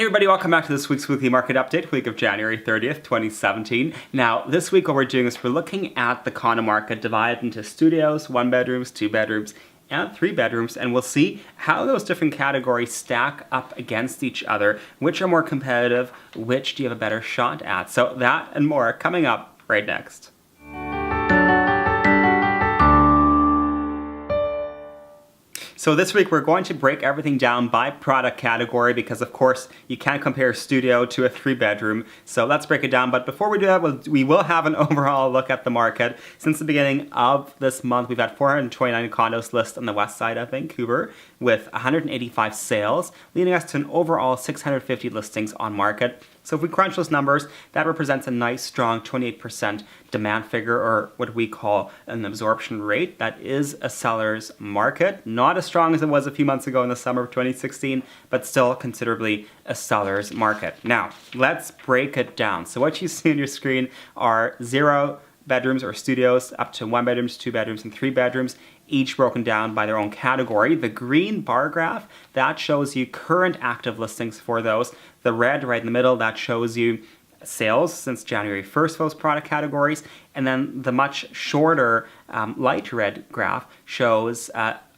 Everybody, welcome back to this week's weekly market update, week of January 30th, 2017. Now, this week what we're doing is we're looking at the condo market divided into studios, 1 bedrooms, 2 bedrooms, and 3 bedrooms, and we'll see how those different categories stack up against each other, which are more competitive, which do you have a better shot at. So that and more coming up right next. So this week we're going to break everything down by product category because of course you can't compare a studio to a 3-bedroom. So let's break it down. But before we do that, we will have an overall look at the market. Since the beginning of this month, we've had 429 condos listed on the west side of Vancouver with 185 sales, leading us to an overall 650 listings on market. So if we crunch those numbers, that represents a nice strong 28% demand figure, or what we call an absorption rate. That is a seller's market. Not as strong as it was a few months ago in the summer of 2016, but still considerably a seller's market. Now, let's break it down. So what you see on your screen are 0 bedrooms or studios up to 1 bedrooms, 2 bedrooms, and 3 bedrooms, each broken down by their own category. The green bar graph, that shows you current active listings for those. The red right in the middle, that shows you sales since January 1st for those product categories. And then the much shorter light red graph shows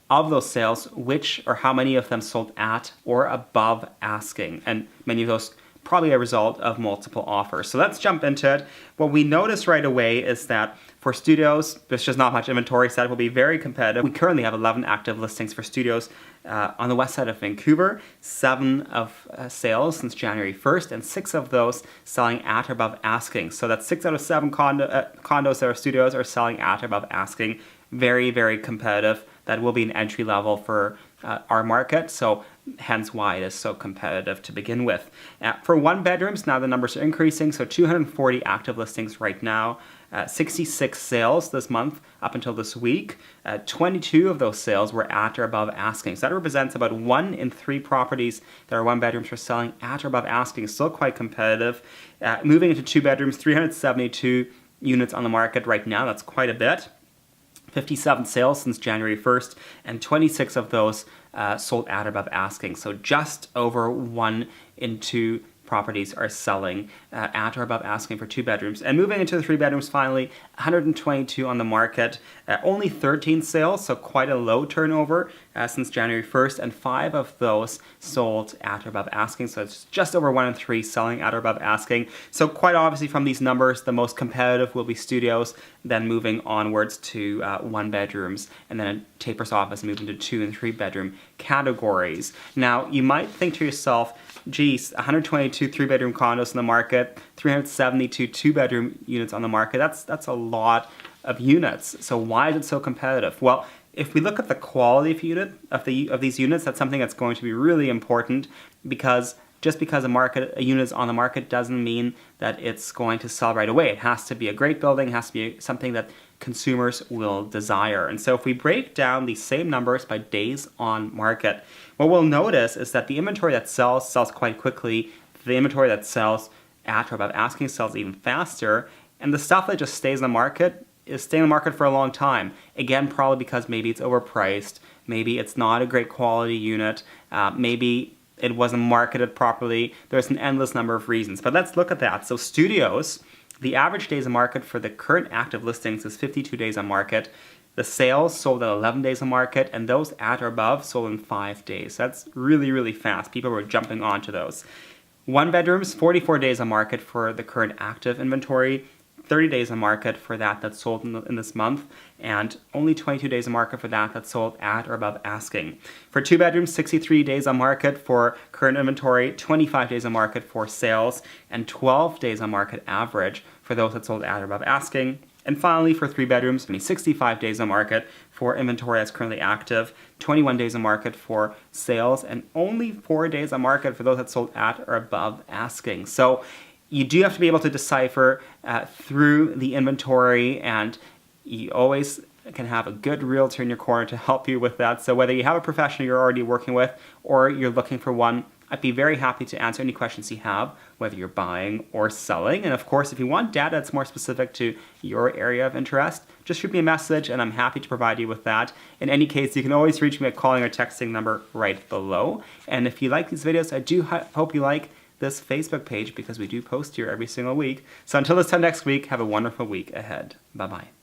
of those sales, which or how many of them sold at or above asking. And many of those probably a result of multiple offers. So let's jump into it. What we notice right away is that for studios, there's just not much inventory, so that will be very competitive. We currently have 11 active listings for studios on the west side of Vancouver, 7 of sales since January 1st, and 6 of those selling at or above asking. So that's 6 out of 7 condos that are studios are selling at or above asking. Very, very competitive. That will be an entry level for our market, so hence why it is so competitive to begin with. For 1 bedrooms, now the numbers are increasing, so 240 active listings right now, 66 sales this month up until this week. 22 of those sales were at or above asking. So that represents about 1 in 3 properties that are 1 bedrooms for selling at or above asking. Still quite competitive. Moving into 2 bedrooms, 372 units on the market right now. That's quite a bit. 57 sales since January 1st, and 26 of those sold at or above asking. So just over 1 in 2 properties are selling at or above asking for 2 bedrooms. And moving into the 3 bedrooms finally, 122 on the market, only 13 sales, so quite a low turnover since January 1st, and 5 of those sold at or above asking, so it's just over 1 in 3 selling at or above asking. So quite obviously from these numbers, the most competitive will be studios, then moving onwards to 1 bedrooms, and then it tapers off as moving to 2 and 3 bedroom categories. Now, you might think to yourself, geez, 122 3-bedroom condos in the market, 372 2-bedroom units on the market. That's a lot of units. So why is it so competitive? Well, if we look at the quality of these units, that's something that's going to be really important, because just because a unit is on the market doesn't mean that it's going to sell right away. It has to be a great building, it has to be something that consumers will desire. And so if we break down these same numbers by days on market, what we'll notice is that the inventory that sells quite quickly. The inventory that sells at or above asking sells even faster. And the stuff that just stays in the market is staying in the market for a long time. Again, probably because maybe it's overpriced, maybe it's not a great quality unit, maybe it wasn't marketed properly. There's an endless number of reasons. But let's look at that. So studios, the average days on market for the current active listings is 52 days on market. The sales sold at 11 days on market, and those at or above sold in 5 days. That's really, really fast. People were jumping onto those. 1 bedrooms, 44 days on market for the current active inventory, 30 days on market for that's sold in this month, and only 22 days on market for that's sold at or above asking. For 2 bedrooms, 63 days on market for current inventory, 25 days on market for sales, and 12 days on market average for those that sold at or above asking. And finally, for 3 bedrooms, 65 days on market for inventory that's currently active, 21 days on market for sales, and only 4 days on market for those that sold at or above asking. So you do have to be able to decipher through the inventory, and you always can have a good realtor in your corner to help you with that. So whether you have a professional you're already working with, or you're looking for one I'd be very happy to answer any questions you have, whether you're buying or selling. And of course, if you want data that's more specific to your area of interest, just shoot me a message and I'm happy to provide you with that. In any case, you can always reach me at calling or texting number right below. And if you like these videos, I do hope you like this Facebook page because we do post here every single week. So until this time next week, have a wonderful week ahead. Bye-bye.